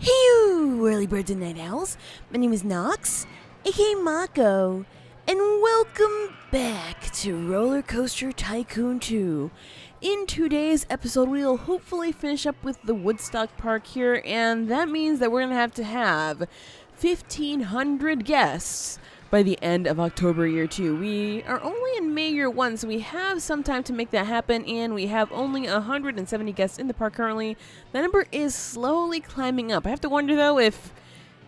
Hey you, early birds and night owls. My name is Nox, aka Mako, and welcome back to Rollercoaster Tycoon 2. In today's episode, we'll hopefully finish up with the Woodstock park here, and that means that we're going to have 1,500 guests by the end of October year 2. We are only in May year 1, so we have some time to make that happen, and we have only 170 guests in the park currently. The number is slowly climbing up. I have to wonder, though, if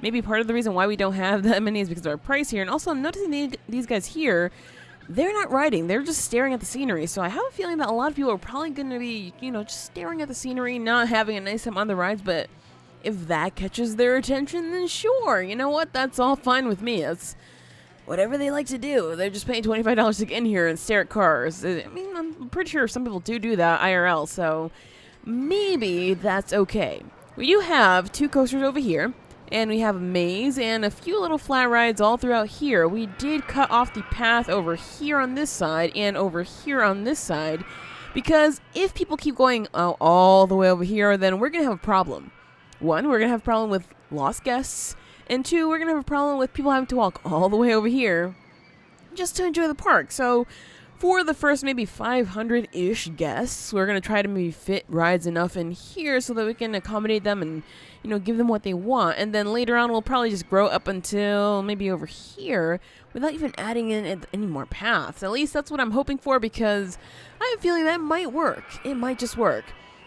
maybe part of the reason why we don't have that many is because of our price here. And also, I'm noticing these guys here, they're not riding. They're just staring at the scenery. So I have a feeling that a lot of people are probably going to be, just staring at the scenery, not having a nice time on the rides. But if that catches their attention, then sure. You know what? That's all fine with me. It's whatever they like to do. They're just paying $25 to get in here and stare at cars. I mean, I'm pretty sure some people do that IRL, so maybe that's okay. We do have 2 coasters over here, and we have a maze and a few little flat rides all throughout here. We did cut off the path over here on this side and over here on this side, because if people keep going all the way over here, then we're going to have a problem. 1, we're going to have a problem with lost guests, and 2, we're going to have a problem with people having to walk all the way over here just to enjoy the park. So for the first maybe 500-ish guests, we're going to try to maybe fit rides enough in here so that we can accommodate them and, give them what they want. And then later on, we'll probably just grow up until maybe over here without even adding in any more paths. At least that's what I'm hoping for, because I have a feeling that might work. It might just work.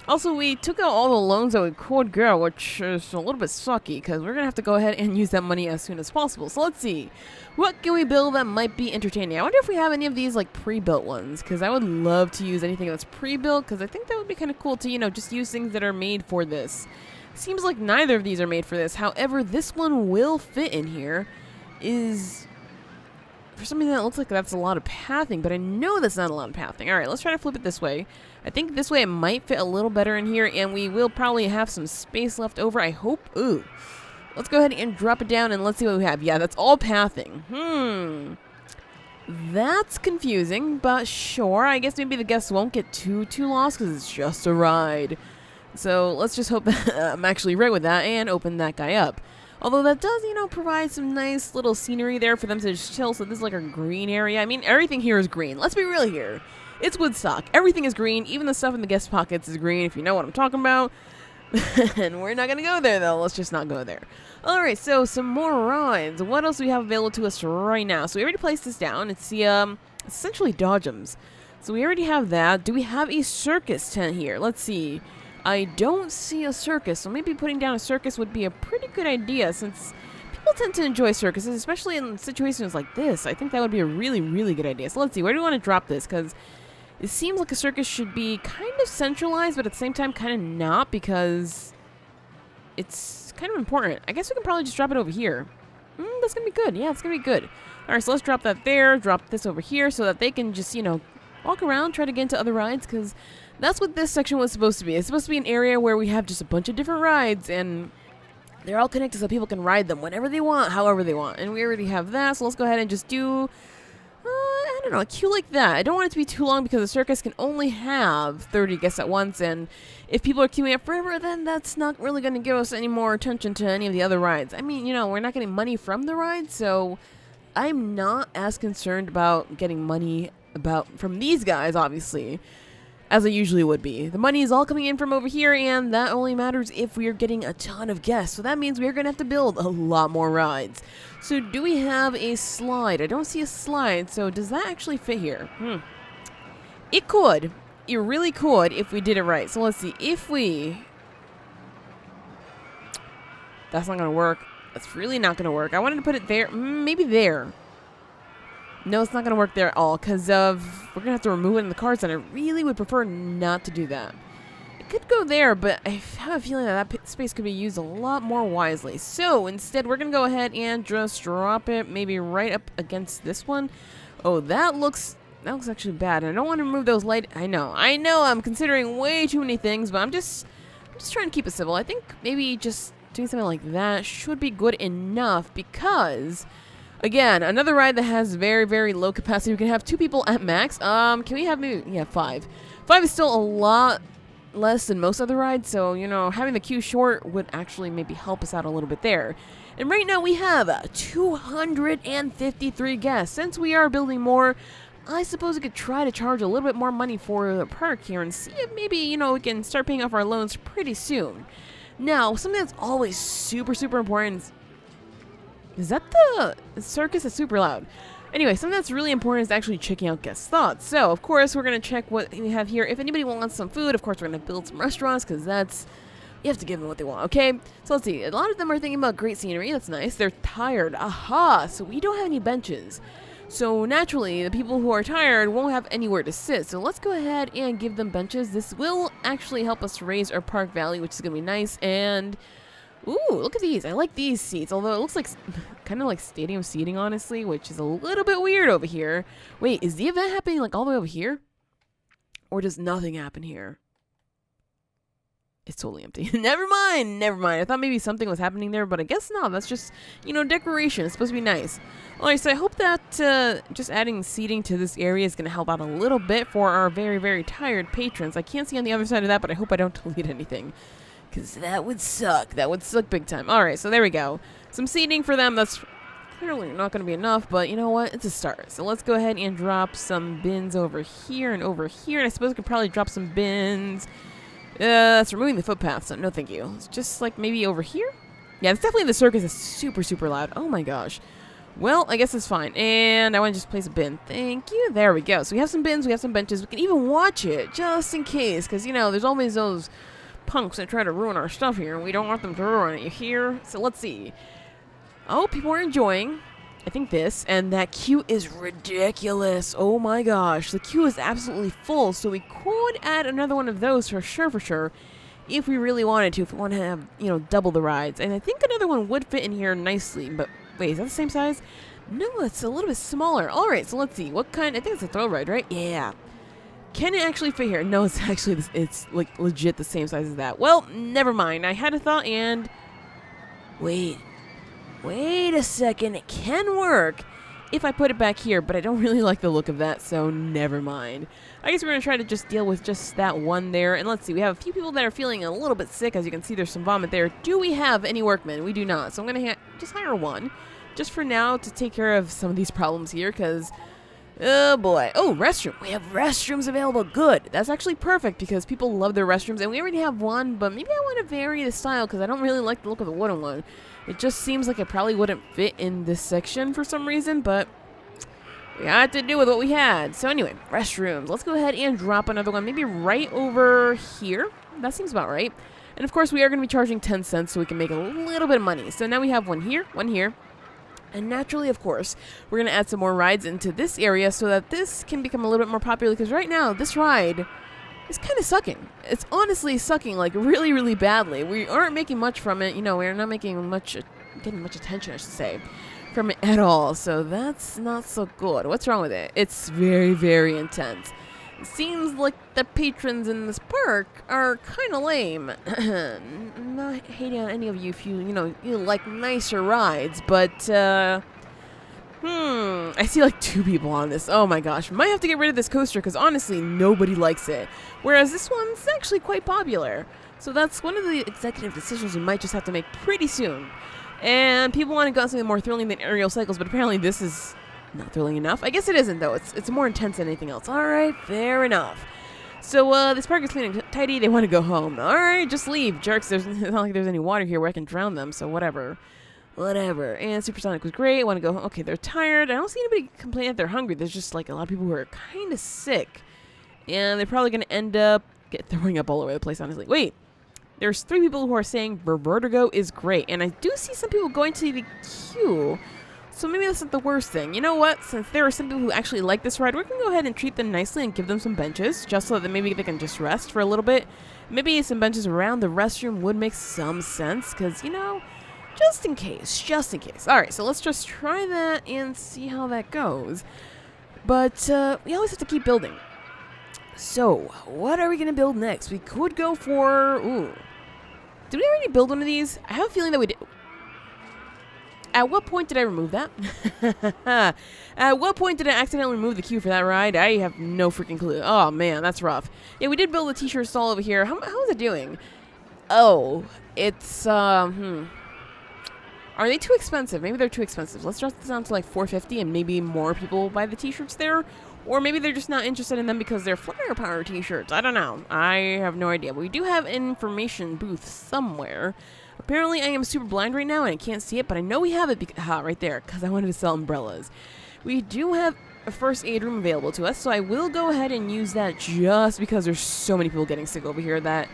Also, we took out all the loans that we could get, which is a little bit sucky, because we're going to have to go ahead and use that money as soon as possible. So let's see. What can we build that might be entertaining? I wonder if we have any of these, pre-built ones, because I would love to use anything that's pre-built, because I think that would be kind of cool to, just use things that are made for this. Seems like neither of these are made for this. However, this one will fit in here. For some reason, that looks like that's a lot of pathing, but I know that's not a lot of pathing. All right, let's try to flip it this way. I think this way it might fit a little better in here, and we will probably have some space left over, I hope. Ooh. Let's go ahead and drop it down, and let's see what we have. Yeah, that's all pathing. That's confusing, but sure. I guess maybe the guests won't get too lost, because it's just a ride. So let's just hope that I'm actually right with that, and open that guy up. Although that does, provide some nice little scenery there for them to just chill. So this is like a green area. I mean, everything here is green. Let's be real here. It's Woodstock. Everything is green. Even the stuff in the guest pockets is green, if you know what I'm talking about. And we're not going to go there, though. Let's just not go there. All right, so some more rides. What else do we have available to us right now? So we already placed this down. It's the, essentially Dodgems. So we already have that. Do we have a circus tent here? Let's see. I don't see a circus, so maybe putting down a circus would be a pretty good idea, since people tend to enjoy circuses, especially in situations like this. I think that would be a really, really good idea. So let's see, where do we want to drop this? Because it seems like a circus should be kind of centralized, but at the same time kind of not, because it's kind of important. I guess we can probably just drop it over here. That's going to be good. Yeah, it's going to be good. All right, so let's drop that there, drop this over here, so that they can just, walk around, try to get into other rides, because that's what this section was supposed to be. It's supposed to be an area where we have just a bunch of different rides, and they're all connected so people can ride them whenever they want, however they want. And we already have that, so let's go ahead and just do, I don't know, a queue like that. I don't want it to be too long, because the circus can only have 30 guests at once, and if people are queuing up forever, then that's not really going to give us any more attention to any of the other rides. I mean, we're not getting money from the rides, so I'm not as concerned about getting money from these guys, obviously, as I usually would be. The money is all coming in from over here, and that only matters if we are getting a ton of guests. So that means we're going to have to build a lot more rides. So do we have a slide? I don't see a slide, so does that actually fit here? It could. It really could if we did it right. So let's see. That's not going to work. That's really not going to work. I wanted to put it there. Maybe there. No, it's not going to work there at all, because we're going to have to remove it in the cards, and I really would prefer not to do that. It could go there, but I have a feeling that space could be used a lot more wisely. So instead, we're going to go ahead and just drop it maybe right up against this one. Oh, that looks actually bad. I don't want to remove those light. I know, I'm considering way too many things, but I'm just trying to keep it civil. I think maybe just doing something like that should be good enough, because again, another ride that has very, very low capacity. We can have 2 people at max. Can we have maybe, 5? 5 is still a lot less than most other rides, so, you know, having the queue short would actually maybe help us out a little bit there. And right now we have 253 guests. Since we are building more, I suppose we could try to charge a little bit more money for the park here and see if maybe, you know, we can start paying off our loans pretty soon. Now, something that's always super, super important is that the circus is super loud. Anyway, something that's really important is actually checking out guest thoughts. So, of course, we're going to check what we have here. If anybody wants some food, of course, we're going to build some restaurants because that's... You have to give them what they want, okay? So let's see. A lot of them are thinking about great scenery. That's nice. They're tired. Aha! So we don't have any benches. So naturally, the people who are tired won't have anywhere to sit. So let's go ahead and give them benches. This will actually help us raise our park value, which is going to be nice. And... Ooh, look at these. I like these seats, although it looks like kind of like stadium seating, honestly, which is a little bit weird over here. Wait, is the event happening like all the way over here? Or does nothing happen here? It's totally empty. Never mind. I thought maybe something was happening there, but I guess not. That's just, you know, decoration. It's supposed to be nice. Alright, so I hope that just adding seating to this area is going to help out a little bit for our very, very tired patrons. I can't see on the other side of that, but I hope I don't delete anything. Because that would suck. That would suck big time. Alright, so there we go. Some seating for them. That's clearly not going to be enough, but you know what? It's a start. So let's go ahead and drop some bins over here and over here. And I suppose we could probably drop some bins. That's removing the footpath, so no thank you. It's just like maybe over here? Yeah, it's definitely the circus is super, super loud. Oh my gosh. Well, I guess it's fine. And I want to just place a bin. Thank you. There we go. So we have some bins, we have some benches. We can even watch it, just in case. Because, you know, there's always those punks that try to ruin our stuff here, and we don't want them to ruin it, you hear? So let's see. Oh, people are enjoying, I think, this, and that queue is ridiculous. Oh my gosh, the queue is absolutely full, so we could add another one of those for sure, if we really wanted to, if we want to have, you know, double the rides. And I think another one would fit in here nicely, but wait, is that the same size? No, it's a little bit smaller. Alright, so let's see, what kind, I think it's a thrill ride, right? Yeah. Can it actually fit here? No, it's actually, it's like legit the same size as that. Well, never mind. I had a thought and... Wait a second. It can work if I put it back here, but I don't really like the look of that, so never mind. I guess we're going to try to just deal with just that one there. And let's see. We have a few people that are feeling a little bit sick. As you can see, there's some vomit there. Do we have any workmen? We do not. So I'm going to just hire one just for now to take care of some of these problems here because... Oh boy. Oh, restroom. We have restrooms available. Good. That's actually perfect because people love their restrooms and we already have one, but maybe I want to vary the style because I don't really like the look of the wooden one. It just seems like it probably wouldn't fit in this section for some reason, but we had to do with what we had. So anyway, restrooms. Let's go ahead and drop another one, maybe right over here. That seems about right. And of course, we are going to be charging 10 cents so we can make a little bit of money. So now we have one here, and naturally, of course, we're going to add some more rides into this area so that this can become a little bit more popular because right now, this ride is kind of sucking. It's honestly sucking, like, really, really badly. We aren't making much from it. You know, we're not making much, getting much attention, I should say, from it at all. So that's not so good. What's wrong with it? It's very, very intense. It seems like the patrons in this park are kind of lame. I'm not hating on any of you if you like nicer rides, but, I see like 2 people on this. Oh my gosh. Might have to get rid of this coaster because honestly, nobody likes it. Whereas this one's actually quite popular. So that's one of the executive decisions we might just have to make pretty soon. And people want to go on something more thrilling than aerial cycles, but apparently this is not thrilling enough. I guess it isn't, though. It's more intense than anything else. All right, fair enough. So, this park is clean and tidy. They want to go home. All right, just leave, jerks. It's not like there's any water here where I can drown them, so whatever. And Supersonic was great. I want to go home. Okay, they're tired. I don't see anybody complaining that they're hungry. There's just, like, a lot of people who are kind of sick. And they're probably going to end up throwing up all over the place, honestly. Wait. There's 3 people who are saying Vertigo is great. And I do see some people going to the queue. So maybe that's not the worst thing. You know what? Since there are some people who actually like this ride, we're going to go ahead and treat them nicely and give them some benches, just so that maybe they can just rest for a little bit. Maybe some benches around the restroom would make some sense, because, you know, just in case. All right, so let's just try that and see how that goes. But we always have to keep building. So, what are we going to build next? We could go for... Ooh. Did we already build one of these? I have a feeling that we did. At what point did I remove that? At what point did I accidentally remove the queue for that ride? I have no freaking clue. Oh, man, that's rough. Yeah, we did build a t-shirt stall over here. How is it doing? Oh, it's, Are they too expensive? Maybe they're too expensive. Let's drop this down to like $4.50 and maybe more people will buy the t-shirts there. Or maybe they're just not interested in them because they're flyer power t-shirts. I don't know. I have no idea. But we do have an information booth somewhere. Apparently, I am super blind right now and I can't see it, but I know we have it right there because I wanted to sell umbrellas. We do have a first aid room available to us, so I will go ahead and use that just because there's so many people getting sick over here that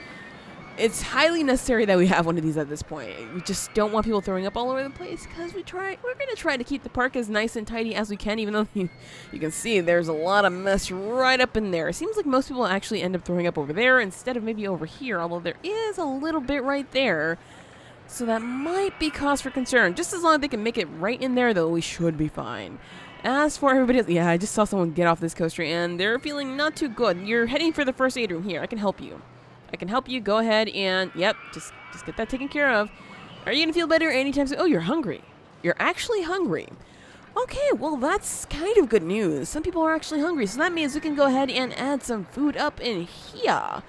it's highly necessary that we have one of these at this point. We just don't want people throwing up all over the place because we're going to try to keep the park as nice and tidy as we can, even though you can see there's a lot of mess right up in there. It seems like most people actually end up throwing up over there instead of maybe over here, although there is a little bit right there. So that might be cause for concern. Just as long as they can make it right in there, though, we should be fine. As for everybody else, yeah, I just saw someone get off this coaster and they're feeling not too good. You're heading for the first aid room here. I can help you. Go ahead and, yep, just get that taken care of. Are you going to feel better anytime soon? Oh, you're hungry. You're actually hungry. Okay, well, that's kind of good news. Some people are actually hungry, so that means we can go ahead and add some food up in here.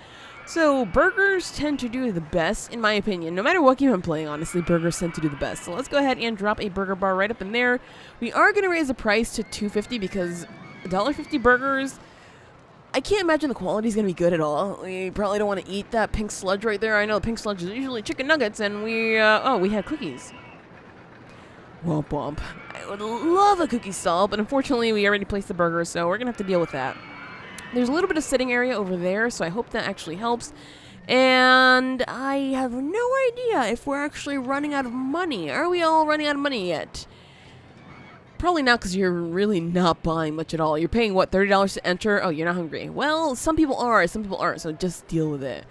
So, burgers tend to do the best, in my opinion. No matter what game I'm playing, honestly, burgers tend to do the best. So let's go ahead and drop a burger bar right up in there. We are going to raise the price to $2.50 because $1.50 burgers, I can't imagine the quality is going to be good at all. We probably don't want to eat that pink sludge right there. I know the pink sludge is usually chicken nuggets, and we had cookies. Womp womp. I would love a cookie stall, but unfortunately we already placed the burgers, so we're going to have to deal with that. There's a little bit of sitting area over there, so I hope that actually helps. And I have no idea if we're actually running out of money. Are we all running out of money yet? Probably not, because you're really not buying much at all. You're paying, what, $30 to enter? Oh, you're not hungry. Well, some people are, some people aren't, so just deal with it.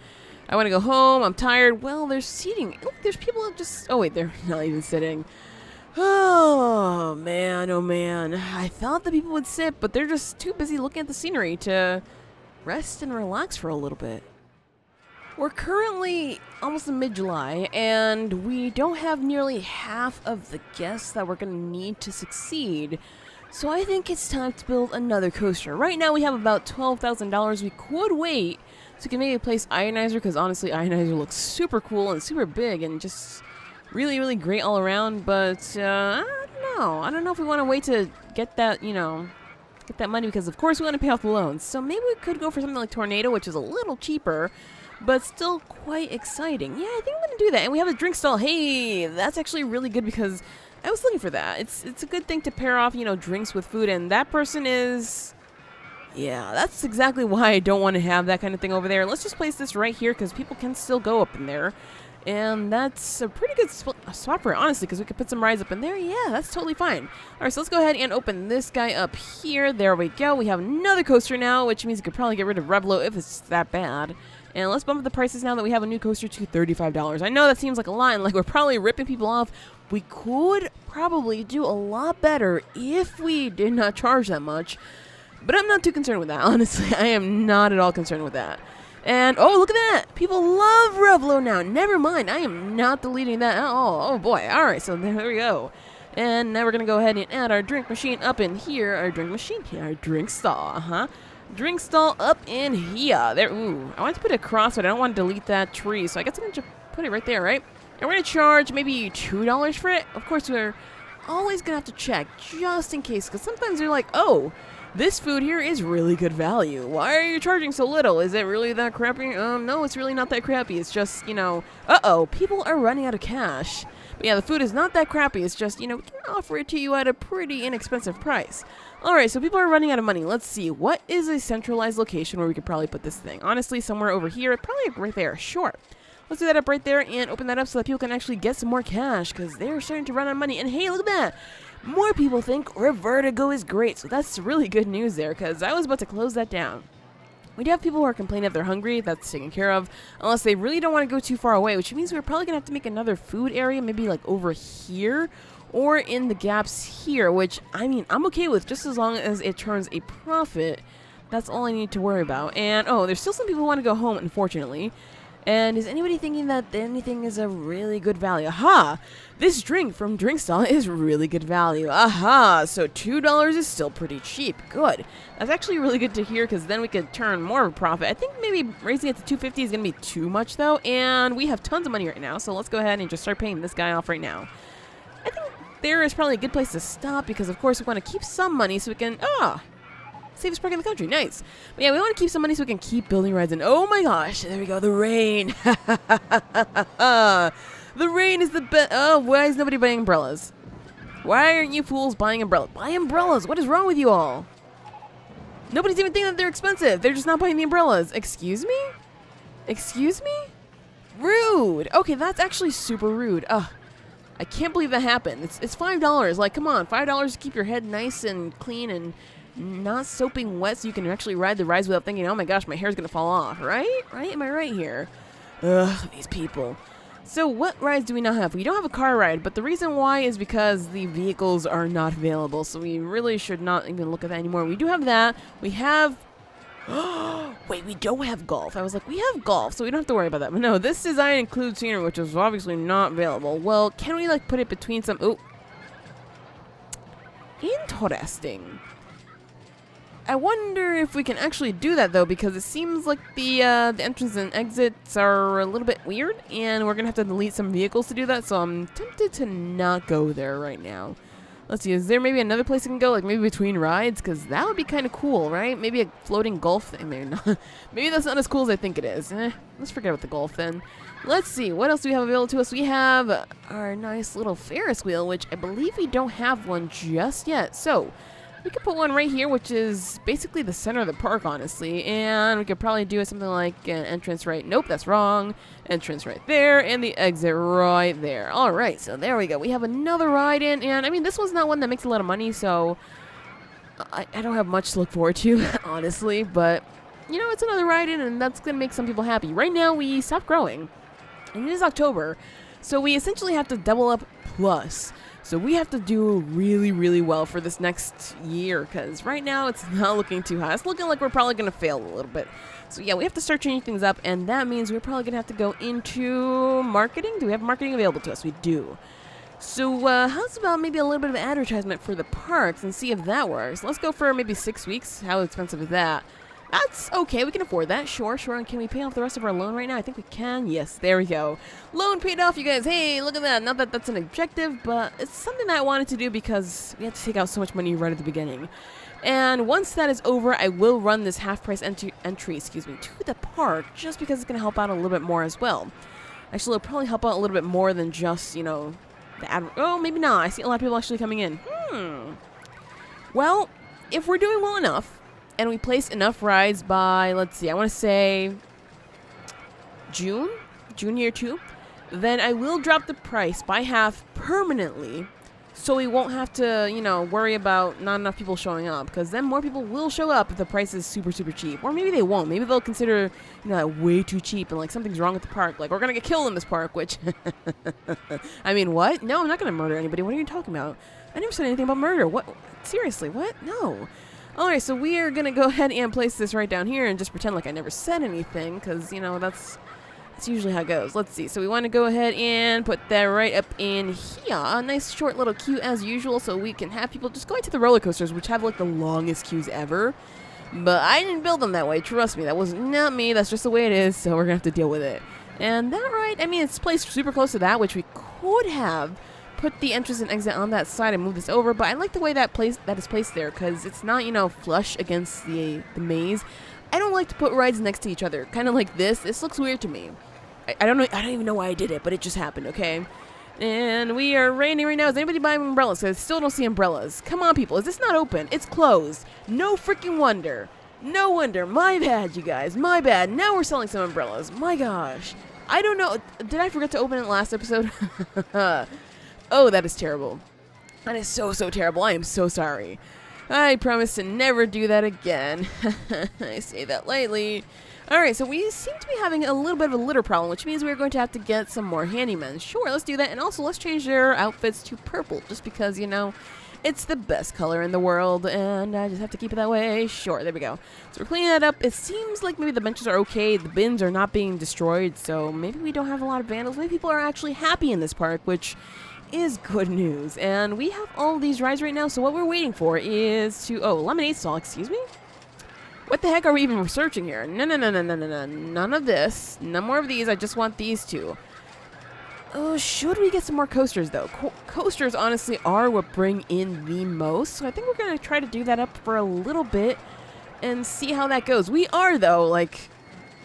I want to go home. I'm tired. Well, there's seating. Oh, there's people just... Oh, wait, they're not even sitting. Oh, man, oh, man. I thought the people would sit, but they're just too busy looking at the scenery to rest and relax for a little bit. We're currently almost in mid-July, and we don't have nearly half of the guests that we're going to need to succeed. So I think it's time to build another coaster. Right now we have about $12,000. We could wait so we can maybe place Ionizer, because honestly Ionizer looks super cool and super big and just really, really great all around. But I don't know. I don't know if we want to wait to get that, get that money, because of course we want to pay off the loans. So maybe we could go for something like Tornado, which is a little cheaper, but still quite exciting. Yeah, I think I'm going to do that. And we have a drink stall. Hey, that's actually really good because I was looking for that. It's a good thing to pair off, drinks with food. And that person is... Yeah, that's exactly why I don't want to have that kind of thing over there. Let's just place this right here because people can still go up in there. And that's a pretty good spot for it, honestly, because we could put some rides up in there. Yeah, that's totally fine. All right, so let's go ahead and open this guy up here. There we go. We have another coaster now, which means we could probably get rid of Revlo if it's that bad. And let's bump up the prices now that we have a new coaster to $35. I know that seems like a lot, and like we're probably ripping people off. We could probably do a lot better if we did not charge that much. But I'm not too concerned with that, honestly. I am not at all concerned with that. And, oh, look at that. People love Revlo now. Never mind. I am not deleting that at all. Oh, boy. All right, so there we go. And now we're going to go ahead and add our drink machine up in here. Our drink machine here. Our drink stall, Drink stall up in here. There. Ooh, I want to put it across, but I don't want to delete that tree. So I guess I'm going to put it right there, right? And we're going to charge maybe $2 for it. Of course, we're always going to have to check just in case. Because sometimes you're like, oh, this food here is really good value. Why are you charging so little? Is it really that crappy? No, it's really not that crappy. It's just, uh-oh, people are running out of cash. But yeah, the food is not that crappy. It's just, we can offer it to you at a pretty inexpensive price. All right, so people are running out of money. Let's see. What is a centralized location where we could probably put this thing? Honestly, somewhere over here. Probably right there. Sure. Let's do that up right there and open that up so that people can actually get some more cash because they're starting to run out of money. And hey, look at that. More people think Revertigo is great. So that's really good news there because I was about to close that down. We do have people who are complaining that they're hungry. That's taken care of. Unless they really don't want to go too far away, which means we're probably going to have to make another food area, maybe like over here or in the gaps here, which, I mean, I'm okay with just as long as it turns a profit. That's all I need to worry about. And, oh, there's still some people who want to go home, unfortunately. And is anybody thinking that anything is a really good value? Aha! This drink from Drink Stall is really good value. Aha! So $2 is still pretty cheap. Good. That's actually really good to hear because then we could turn more of a profit. I think maybe raising it to $2.50 is going to be too much though. And we have tons of money right now. So let's go ahead and just start paying this guy off right now. I think there is probably a good place to stop because of course we want to keep some money so we can... Safest park in the country. Nice. But yeah, we want to keep some money so we can keep building rides. And oh my gosh, there we go. The rain. The rain is the best. Oh, why is nobody buying umbrellas? Why aren't you fools buying umbrellas? Buy umbrellas. What is wrong with you all? Nobody's even thinking that they're expensive. They're just not buying the umbrellas. Excuse me? Excuse me? Rude. Okay, that's actually super rude. Ugh. I can't believe that happened. It's $5. Like, come on. $5 to keep your head nice and clean and not soaping wet so you can actually ride the rides without thinking, oh my gosh, my hair's gonna fall off, right? Right? Am I right here? Ugh, these people. So what rides do we not have? We don't have a car ride, but the reason why is because the vehicles are not available, so we really should not even look at that anymore. We do have that. We have... Wait, we don't have golf. I was like, we have golf, so we don't have to worry about that. But no, this design includes scenery, which is obviously not available. Well, can we, like, put it between some... Oh. Interesting. I wonder if we can actually do that though, because it seems like the entrance and exits are a little bit weird, and we're gonna have to delete some vehicles to do that. So I'm tempted to not go there right now. Let's see, is there maybe another place I can go, like maybe between rides? Because that would be kind of cool, right? Maybe a floating golf thing. Maybe not. Maybe that's not as cool as I think it is. Let's forget about the golf then. Let's see, what else do we have available to us? We have our nice little Ferris wheel, which I believe we don't have one just yet. So we could put one right here, which is basically the center of the park, honestly. And we could probably do something like an entrance right... Nope, that's wrong. Entrance right there, and the exit right there. All right, so there we go. We have another ride in, and I mean, this one's not one that makes a lot of money, so I don't have much to look forward to, honestly. But, you know, it's another ride in, and that's going to make some people happy. Right now, we stopped growing, and it is October, so we essentially have to double up plus. So we have to do really, really well for this next year, because right now it's not looking too high. It's looking like we're probably going to fail a little bit. So yeah, we have to start changing things up, and that means we're probably going to have to go into marketing. Do we have marketing available to us? We do. So how's about maybe a little bit of advertisement for the parks and see if that works? Let's go for maybe 6 weeks. How expensive is that? That's okay. We can afford that. Sure. And can we pay off the rest of our loan right now? I think we can. Yes, there we go. Loan paid off, you guys. Hey, look at that. Not that that's an objective, but it's something that I wanted to do because we had to take out so much money right at the beginning. And once that is over, I will run this half-price entry to the park just because it's going to help out a little bit more as well. Actually, it'll probably help out a little bit more than just, you know, the ad... Oh, maybe not. I see a lot of people actually coming in. Well, if we're doing well enough, and we place enough rides by, let's see, I want to say June year 2, then I will drop the price by half permanently, so we won't have to, you know, worry about not enough people showing up, because then more people will show up if the price is super, super cheap. Or maybe they won't. Maybe they'll consider, you know, that way too cheap and, like, something's wrong with the park. Like, we're going to get killed in this park, which, I mean, what? No, I'm not going to murder anybody. What are you talking about? I never said anything about murder. What? Seriously, what? No. Alright, so we are going to go ahead and place this right down here and just pretend like I never said anything, because, you know, that's usually how it goes. Let's see. So we want to go ahead and put that right up in here. A nice short little queue as usual, so we can have people just going to the roller coasters, which have, like, the longest queues ever. But I didn't build them that way. Trust me. That was not me. That's just the way it is, so we're going to have to deal with it. And that right, I mean, it's placed super close to that, which we could have put the entrance and exit on that side and move this over, but I like the way that is placed there because it's not, you know, flush against the maze. I don't like to put rides next to each other, kind of like this. This looks weird to me. I don't know. I don't even know why I did it, but it just happened. Okay, and we are raining right now. Is anybody buying umbrellas? Because I still don't see umbrellas. Come on, people. Is this not open? It's closed. No freaking wonder. No wonder. My bad, you guys. My bad. Now we're selling some umbrellas. My gosh. I don't know. Did I forget to open it last episode? Oh, that is terrible. That is so, so terrible. I am so sorry. I promise to never do that again. I say that lightly. All right, so we seem to be having a little bit of a litter problem, which means we're going to have to get some more handymen. Sure, let's do that. And also, let's change their outfits to purple, just because, you know, it's the best color in the world, and I just have to keep it that way. Sure, there we go. So we're cleaning that up. It seems like maybe the benches are okay. The bins are not being destroyed, so maybe we don't have a lot of vandals. Maybe people are actually happy in this park, which is good news. And we have all these rides right now, so what we're waiting for is to... Oh, lemonade stall, excuse me? What the heck are we even researching here? No. None of this. None more of these. I just want these two. Oh, should we get some more coasters, though? Coasters, honestly, are what bring in the most. So I think we're going to try to do that up for a little bit and see how that goes. We are, though, like,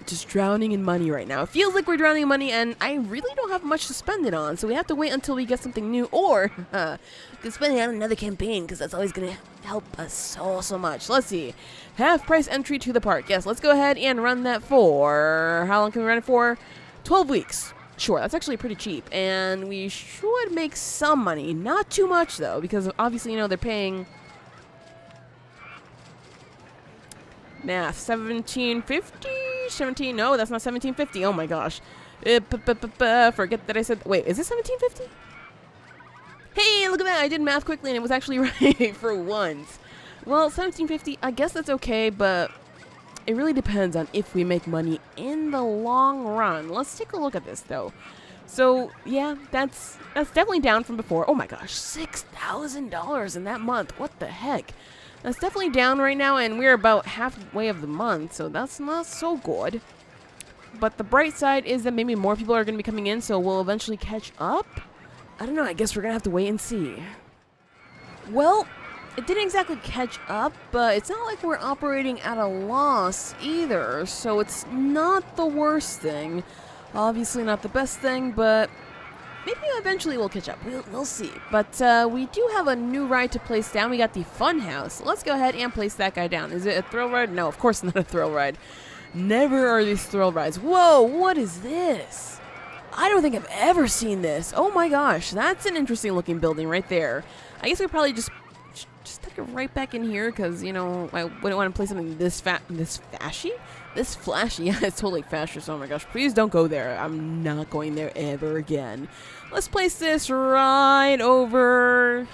just drowning in money right now. It feels like we're drowning in money, and I really don't have much to spend it on. So we have to wait until we get something new, or we can spend it on another campaign, because that's always going to help us so much. Let's see. Half-price entry to the park. Yes, let's go ahead and run that for... How long can we run it for? 12 weeks. Sure, that's actually pretty cheap, and we should make some money. Not too much, though, because obviously, you know, they're paying... Math, 1750? 17? No, that's not 1750. Oh my gosh. Forget that I said... Wait, is it 1750? Hey, look at that. I did math quickly, and it was actually right for once. Well, 1750, I guess that's okay, but... It really depends on if we make money in the long run. Let's take a look at this, though. So, yeah, that's definitely down from before. Oh my gosh, $6,000 in that month. What the heck? That's definitely down right now, and we're about halfway of the month, so that's not so good. But the bright side is that maybe more people are going to be coming in, so we'll eventually catch up. I don't know, I guess we're going to have to wait and see. Well... It didn't exactly catch up, but it's not like we're operating at a loss either, so it's not the worst thing. Obviously not the best thing, but maybe eventually we'll catch up. We'll see. But we do have a new ride to place down. We got the Fun House. Let's go ahead and place that guy down. Is it a thrill ride? No, of course not a thrill ride. Never are these thrill rides. Whoa, what is this? I don't think I've ever seen this. Oh my gosh, that's an interesting looking building right there. I guess we probably just tuck it right back in here because, you know, I wouldn't want to play something this flashy. Yeah, it's totally fascist. Oh my gosh, please don't go there. I'm not going there ever again. Let's place this right over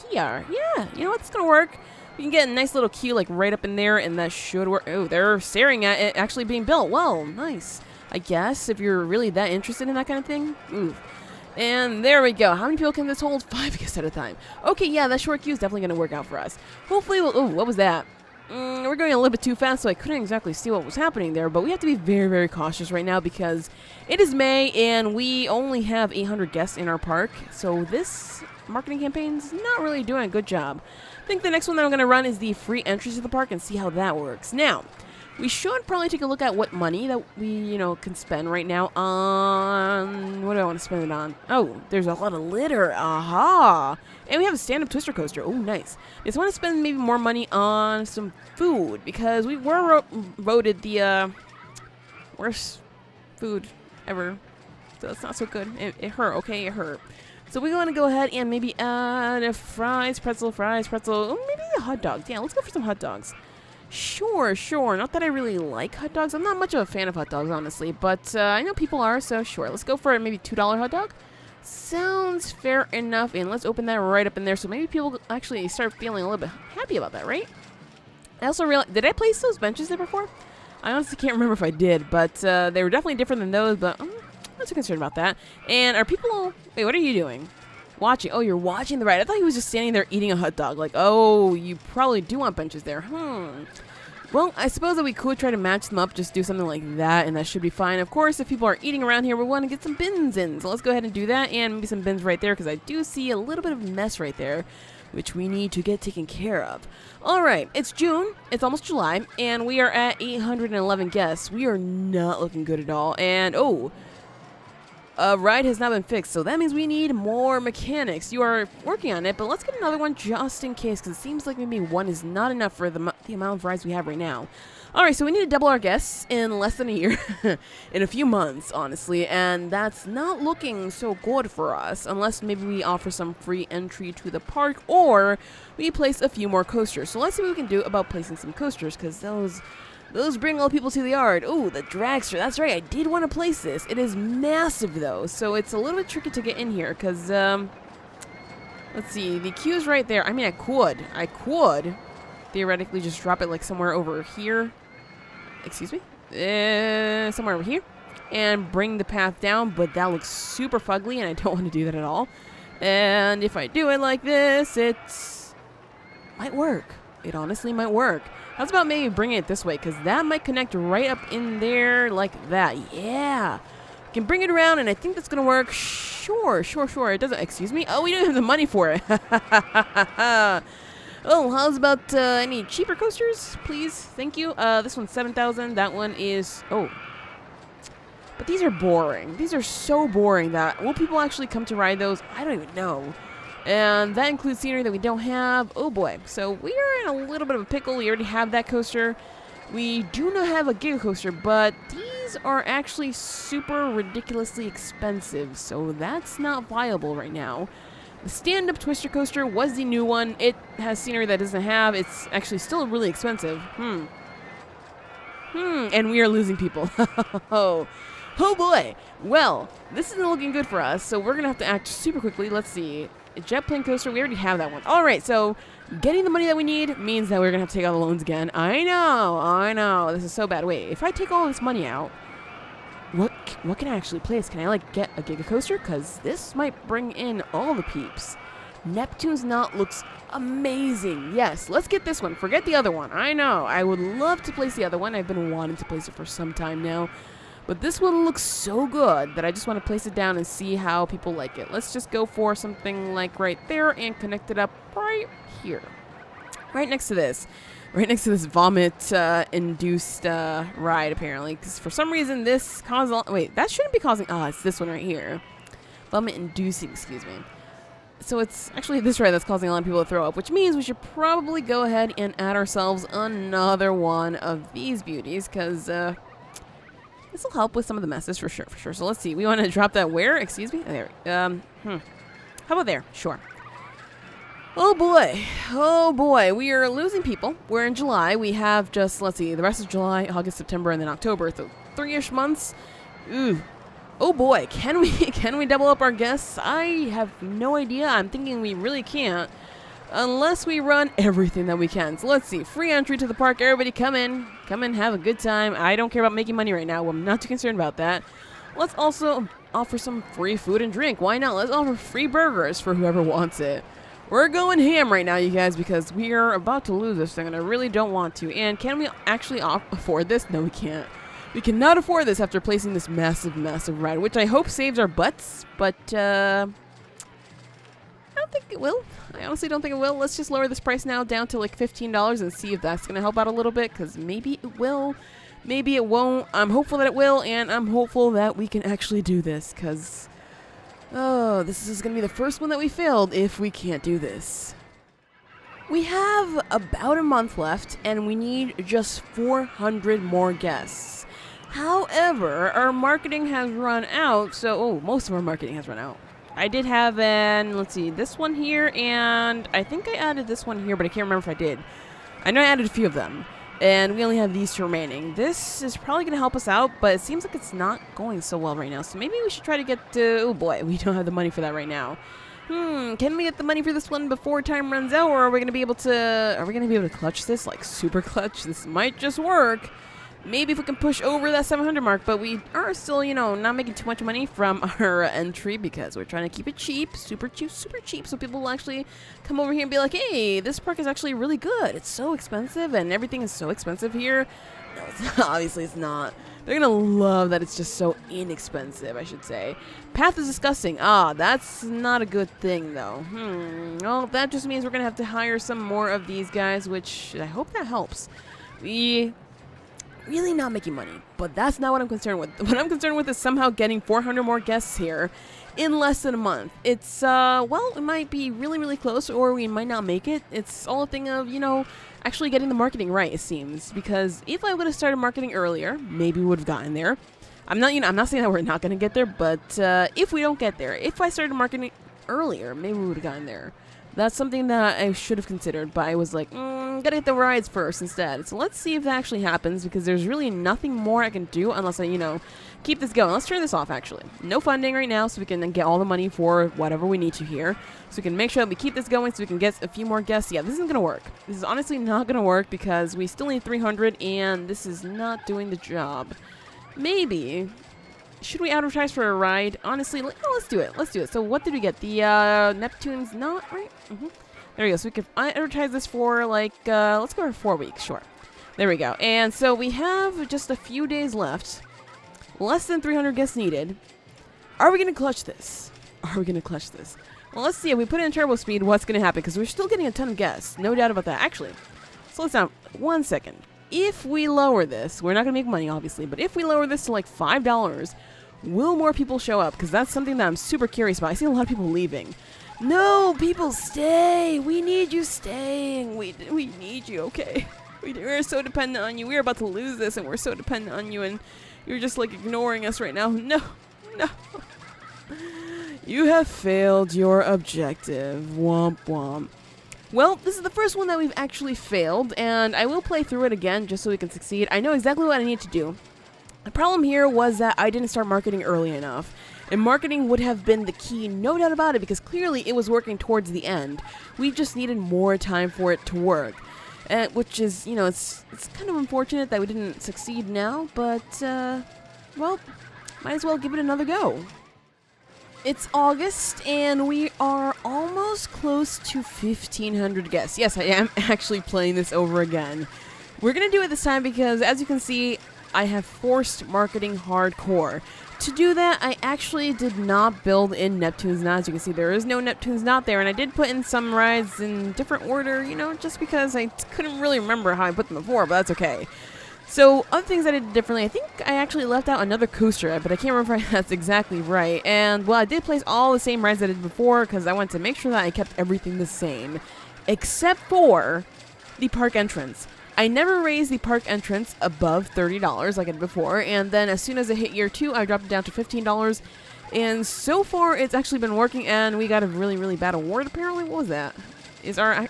here. Yeah, you know what? It's going to work. We can get a nice little queue like right up in there, and that should work. Oh, they're staring at it actually being built. Well, nice. I guess if you're really that interested in that kind of thing. Ooh. And there we go. How many people can this hold? 5 guests at a time. Okay, yeah, that short queue is definitely going to work out for us. Hopefully we'll... Oh, what was that? We're going a little bit too fast, so I couldn't exactly see what was happening there. But we have to be very cautious right now because it is May, and we only have 800 guests in our park. So this marketing campaign is not really doing a good job. I think the next one that I'm going to run is the free entries to the park and see how that works. Now... We should probably take a look at what money that we, you know, can spend right now on... What do I want to spend it on? Oh, there's a lot of litter. Aha! And we have a stand-up twister coaster. Oh, nice. I just want to spend maybe more money on some food because we were voted the worst food ever. So that's not so good. It hurt, okay? It hurt. So we want to go ahead and maybe add a fries, pretzel. Oh, maybe a hot dog. Yeah, let's go for some hot dogs. Sure. Not that I really like hot dogs. I'm not much of a fan of hot dogs, honestly. But I know people are, so sure. Let's go for maybe $2 hot dog. Sounds fair enough. And let's open that right up in there. So maybe people actually start feeling a little bit happy about that, right? I also realized... Did I place those benches there before? I honestly can't remember if I did. But they were definitely different than those. But I'm not too concerned about that. And are people... Wait, what are you doing? Watching. Oh, you're watching the ride. I thought he was just standing there eating a hot dog. Like, oh, you probably do want benches there. Well, I suppose that we could try to match them up, just do something like that, and that should be fine. Of course, if people are eating around here, we want to get some bins in. So let's go ahead and do that, and maybe some bins right there, because I do see a little bit of mess right there, which we need to get taken care of. All right, it's June. It's almost July, and we are at 811 guests. We are not looking good at all. And, oh... A ride has not been fixed, so that means we need more mechanics. You are working on it, but let's get another one just in case, because it seems like maybe one is not enough for the amount of rides we have right now. Alright, so we need to double our guests in less than a year. In a few months, honestly, and that's not looking so good for us, unless maybe we offer some free entry to the park, or we place a few more coasters. So let's see what we can do about placing some coasters, because those Those bring all people to the yard. Ooh, the dragster. That's right. I did want to place this. It is massive, though, so it's a little bit tricky to get in here because, let's see. The queue's right there. I mean, I could theoretically just drop it, like, somewhere over here. Excuse me? Somewhere over here. And bring the path down, but that looks super fugly, and I don't want to do that at all. And if I do it like this, might work. It honestly might work. How's about maybe bringing it this way? Because that might connect right up in there like that. Yeah. Can bring it around, and I think that's going to work. Sure. It doesn't. Excuse me? Oh, we don't have the money for it. Oh, how's about any cheaper coasters, please? Thank you. This one's 7,000. That one is... Oh. But these are boring. These are so boring that... Will people actually come to ride those? I don't even know. And that includes scenery that we don't have. Oh boy. So we are in a little bit of a pickle. We already have that coaster. We do not have a Giga coaster, but these are actually super ridiculously expensive. So that's not viable right now. The stand-up twister coaster was the new one. It has scenery that doesn't have. It's actually still really expensive. And we are losing people. Oh boy. Well, this isn't looking good for us, so we're going to have to act super quickly. Let's see. A jet plane coaster, we already have that one. All right, so getting the money that we need means that we're going to have to take out the loans again. I know. This is so bad. Wait, if I take all this money out, what can I actually place? Can I, like, get a Giga coaster? Because this might bring in all the peeps. Neptune's Knot looks amazing. Yes, let's get this one. Forget the other one. I know. I would love to place the other one. I've been wanting to place it for some time now. But this one looks so good that I just want to place it down and see how people like it. Let's just go for something like right there and connect it up right here. Right next to this. Right next to this vomit-induced ride, apparently. Because for some reason this caused... Wait, that shouldn't be causing... it's this one right here. Vomit-inducing, excuse me. So it's actually this ride that's causing a lot of people to throw up, which means we should probably go ahead and add ourselves another one of these beauties, because... this will help with some of the messes for sure. So let's see. We want to drop that where? Excuse me? There. How about there? Sure. Oh boy. We are losing people. We're in July. We have just, let's see, the rest of July, August, September, and then October. So 3-ish months. Ooh. Oh boy. Can we double up our guests? I have no idea. I'm thinking we really can't. Unless we run everything that we can. So let's see. Free entry to the park. Everybody come in. Come in, have a good time. I don't care about making money right now. I'm not too concerned about that. Let's also offer some free food and drink. Why not? Let's offer free burgers for whoever wants it. We're going ham right now, you guys, because we are about to lose this thing, and I really don't want to. And can we actually afford this? No, we can't. We cannot afford this after placing this massive ride, which I hope saves our butts, but, I don't think it will. I honestly don't think it will. Let's just lower this price now down to like $15 and see if that's going to help out a little bit, because maybe it will. Maybe it won't. I'm hopeful that it will, and I'm hopeful that we can actually do this, because, oh, this is going to be the first one that we failed if we can't do this. We have about a month left, and we need just 400 more guests. However, our marketing has run out, so, most of our marketing has run out. I did have let's see, this one here, and I think I added this one here, but I can't remember if I did. I know I added a few of them, and we only have these two remaining. This is probably going to help us out, but it seems like it's not going so well right now, so maybe we should try to get to... Oh boy, we don't have the money for that right now. Can we get the money for this one before time runs out, or are we going to be able to... Are we going to be able to clutch this, like super clutch? This might just work. Maybe if we can push over that 700 mark, but we are still, not making too much money from our entry because we're trying to keep it cheap, super cheap, so people will actually come over here and be like, hey, this park is actually really good. It's so expensive, and everything is so expensive here. No, it's not. Obviously it's not. They're going to love that it's just so inexpensive, I should say. Path is disgusting. That's not a good thing, though. Well, that just means we're going to have to hire some more of these guys, which I hope that helps. We... really not making money, but that's not what I'm concerned with. What I'm concerned with is somehow getting 400 more guests here in less than a month. It's, well, it might be really close, or we might not make it. It's all a thing of, actually getting the marketing right, it seems, because if I would have started marketing earlier, maybe we would have gotten there. I'm not saying that we're not going to get there, but if we don't get there, if I started marketing earlier, maybe we would have gotten there. That's something that I should have considered, but I was like, gotta get the rides first instead. So let's see if that actually happens, because there's really nothing more I can do unless I, keep this going. Let's turn this off, actually. No funding right now, so we can get all the money for whatever we need to here. So we can make sure that we keep this going so we can get a few more guests. Yeah, this isn't gonna work. This is honestly not gonna work because we still need 300, and this is not doing the job. Maybe... Should we advertise for a ride? Honestly, let's do it. Let's do it. So what did we get? The Neptune's not, right? There we go. So we could advertise this for let's go for 4 weeks. Sure. There we go. And so we have just a few days left. Less than 300 guests needed. Are we going to clutch this? Are we going to clutch this? Well, let's see. If we put in turbo speed, what's going to happen? Because we're still getting a ton of guests. No doubt about that. Actually, slow this down 1 second. If we lower this, we're not going to make money, obviously, but if we lower this to $5, will more people show up? Because that's something that I'm super curious about. I see a lot of people leaving. No, people stay. We need you staying. We need you, okay? We're so dependent on you. We're about to lose this, and we're so dependent on you, and you're just ignoring us right now. No. You have failed your objective. Womp womp. Well, this is the first one that we've actually failed, and I will play through it again just so we can succeed. I know exactly what I need to do. The problem here was that I didn't start marketing early enough, and marketing would have been the key, no doubt about it, because clearly it was working towards the end. We just needed more time for it to work, which is, it's kind of unfortunate that we didn't succeed now, but, well, might as well give it another go. It's August, and we are almost close to 1,500 guests. Yes, I am actually playing this over again. We're going to do it this time because, as you can see, I have forced marketing hardcore. To do that, I actually did not build in Neptune's Knot. As you can see, there is no Neptune's Knot there, and I did put in some rides in different order, just because I couldn't really remember how I put them before, but that's okay. So, other things I did differently, I think I actually left out another coaster, but I can't remember if that's exactly right. And, well, I did place all the same rides I did before, because I wanted to make sure that I kept everything the same, except for the park entrance. I never raised the park entrance above $30 like I did before, and then as soon as I hit year 2, I dropped it down to $15, and so far it's actually been working, and we got a really, really bad award apparently. What was that? Is our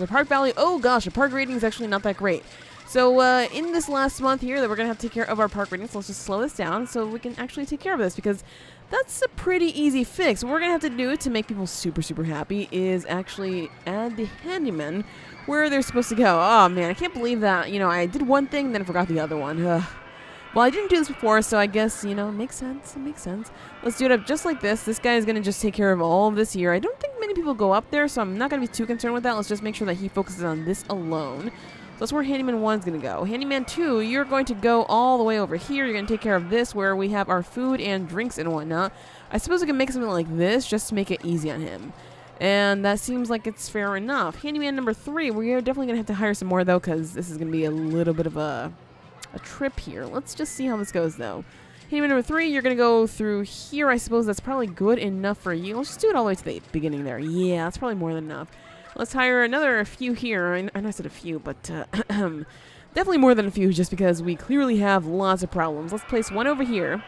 park value? Oh gosh, the park rating is actually not that great. So in this last month here that we're going to have to take care of our park ratings, let's just slow this down so we can actually take care of this, because that's a pretty easy fix. What we're going to have to do to make people super, super happy is actually add the handyman where they're supposed to go. Oh man, I can't believe that, I did one thing, then I forgot the other one. Ugh. Well, I didn't do this before, so I guess, it makes sense. It makes sense. Let's do it up just like this. This guy is going to just take care of all of this here. I don't think many people go up there, so I'm not going to be too concerned with that. Let's just make sure that he focuses on this alone. So that's where Handyman 1's going to go. Handyman 2, you're going to go all the way over here. You're going to take care of this where we have our food and drinks and whatnot. I suppose we can make something like this just to make it easy on him. And that seems like it's fair enough. Handyman number 3, we are definitely going to have to hire some more, though, because this is going to be a little bit of a trip here. Let's just see how this goes, though. Handyman number 3, you're going to go through here. I suppose that's probably good enough for you. Let's just do it all the way to the beginning there. Yeah, that's probably more than enough. Let's hire a few here. I know I said a few, but definitely more than a few just because we clearly have lots of problems. Let's place one over here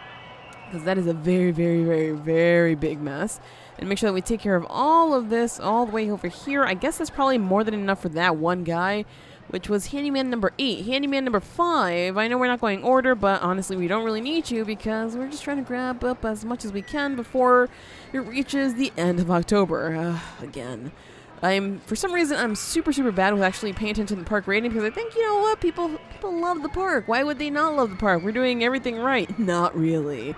because that is a very, very, very, very big mess. And make sure that we take care of all of this all the way over here. I guess that's probably more than enough for that one guy, which was Handyman number 8. Handyman number 5, I know we're not going order, but honestly we don't really need you because we're just trying to grab up as much as we can before it reaches the end of October. Again. For some reason, I'm super, super bad with actually paying attention to the park rating because I think, what, people love the park. Why would they not love the park? We're doing everything right. Not really.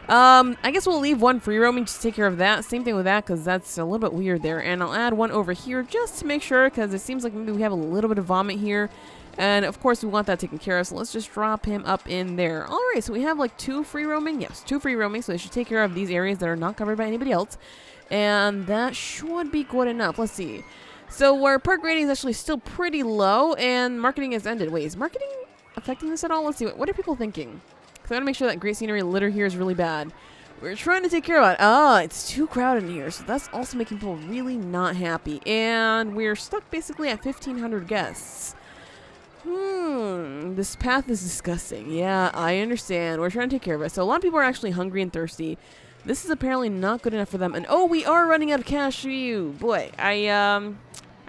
I guess we'll leave one free roaming just to take care of that. Same thing with that because that's a little bit weird there. And I'll add one over here just to make sure because it seems like maybe we have a little bit of vomit here. And of course, we want that taken care of. So let's just drop him up in there. All right, so we have 2 free roaming. Yes, 2 free roaming. So they should take care of these areas that are not covered by anybody else. And that should be good enough. Let's see. So our park rating is actually still pretty low, and marketing has ended. Wait, is marketing affecting this at all? Let's see. What are people thinking? Because I want to make sure that great scenery litter here is really bad. We're trying to take care of it. It's too crowded in here, so that's also making people really not happy. And we're stuck basically at 1,500 guests. This path is disgusting. Yeah, I understand. We're trying to take care of it. So a lot of people are actually hungry and thirsty. This is apparently not good enough for them. And oh, we are running out of cash. Boy, I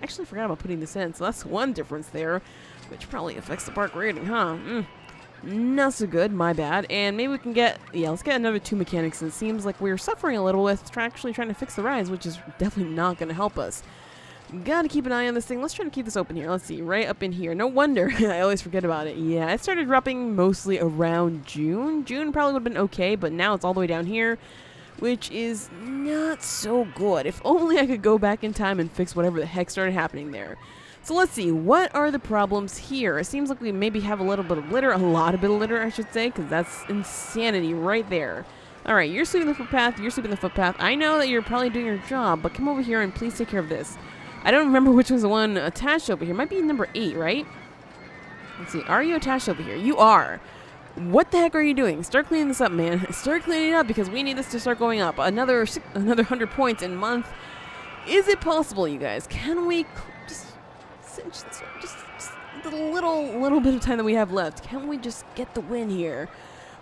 actually forgot about putting this in. So that's one difference there, which probably affects the park rating, huh? Not so good, my bad. And maybe we can get, let's get another 2 mechanics. And it seems like we're suffering a little with actually trying to fix the rides, which is definitely not going to help us. Gotta keep an eye on this thing. Let's try to keep this open here. Let's see, right up in here. No wonder I always forget about it. Yeah, it started dropping mostly around June. June probably would have been okay, but now it's all the way down here, which is not so good. If only I could go back in time and fix whatever the heck started happening there. So let's see, what are the problems here? It seems like we maybe have a little bit of litter, a lot of litter, I should say, because that's insanity right there. All right, you're sweeping the footpath, you're sweeping the footpath. I know that you're probably doing your job, but come over here and please take care of this. I don't remember which was the one attached over here. Might be number 8, right? Let's see. Are you attached over here? You are. What the heck are you doing? Start cleaning this up, man. Start cleaning it up because we need this to start going up. Another 100 points in a month. Is it possible, you guys? Can we just the little bit of time that we have left? Can we just get the win here?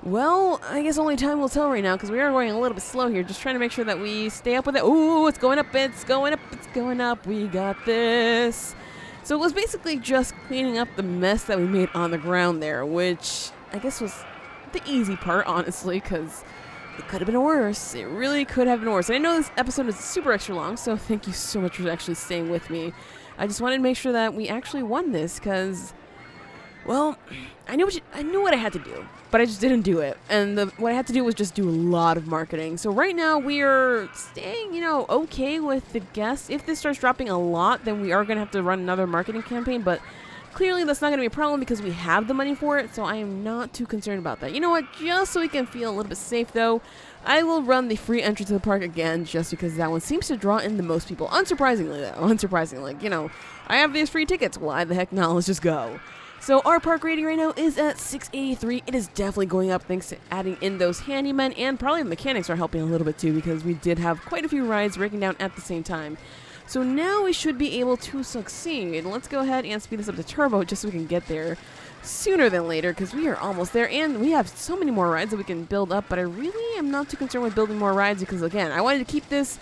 Well, I guess only time will tell right now because we are going a little bit slow here. Just trying to make sure that we stay up with it. Ooh, it's going up, it's going up, it's going up. We got this. So it was basically just cleaning up the mess that we made on the ground there, which I guess was the easy part, honestly, because it could have been worse. It really could have been worse. And I know this episode is super extra long, so thank you so much for actually staying with me. I just wanted to make sure that we actually won this because, well, I knew what I had to do, but I just didn't do it. And what I had to do was just do a lot of marketing. So right now we are staying, okay with the guests. If this starts dropping a lot, then we are going to have to run another marketing campaign. But clearly that's not going to be a problem because we have the money for it. So I am not too concerned about that. You know what? Just so we can feel a little bit safe, though, I will run the free entry to the park again just because that one seems to draw in the most people. Unsurprisingly, though. Unsurprisingly. I have these free tickets. Why the heck not? Let's just go. So our park rating right now is at 683. It is definitely going up thanks to adding in those handymen, and probably the mechanics are helping a little bit too because we did have quite a few rides breaking down at the same time. So now we should be able to succeed. Let's go ahead and speed this up to turbo just so we can get there sooner than later because we are almost there and we have so many more rides that we can build up, but I really am not too concerned with building more rides because, again, I wanted to keep this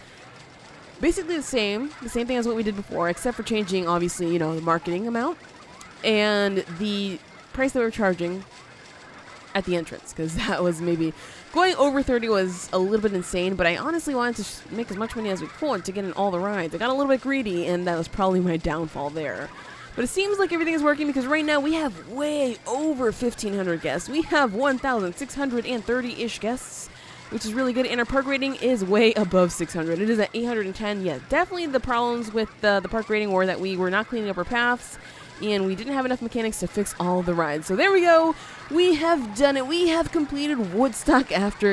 basically the same thing as what we did before, except for changing, obviously, the marketing amount and the price that we're charging at the entrance, because that was maybe going over 30 was a little bit insane, but I honestly wanted to make as much money as we could to get in all the rides. I got a little bit greedy, and that was probably my downfall there. But it seems like everything is working because right now we have way over 1,500 guests. We have 1,630-ish guests, which is really good, and our park rating is way above 600. It is at 810. Yeah, definitely the problems with the park rating were that we were not cleaning up our paths, and we didn't have enough mechanics to fix all the rides. So there we go. We have done it. We have completed Woodstock after,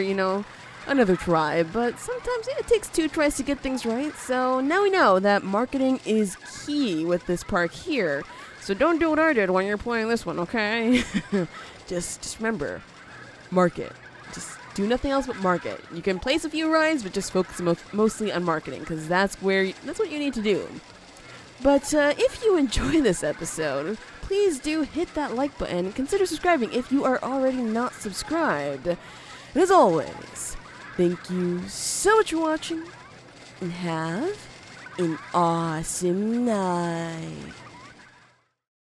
another try. But sometimes it takes 2 tries to get things right. So now we know that marketing is key with this park here. So don't do what I did when you're playing this one, okay? just remember, market. Just do nothing else but market. You can place a few rides, but just focus mostly on marketing because that's what you need to do. But if you enjoy this episode, please do hit that like button and consider subscribing if you are already not subscribed. And as always, thank you so much for watching, and have an awesome night.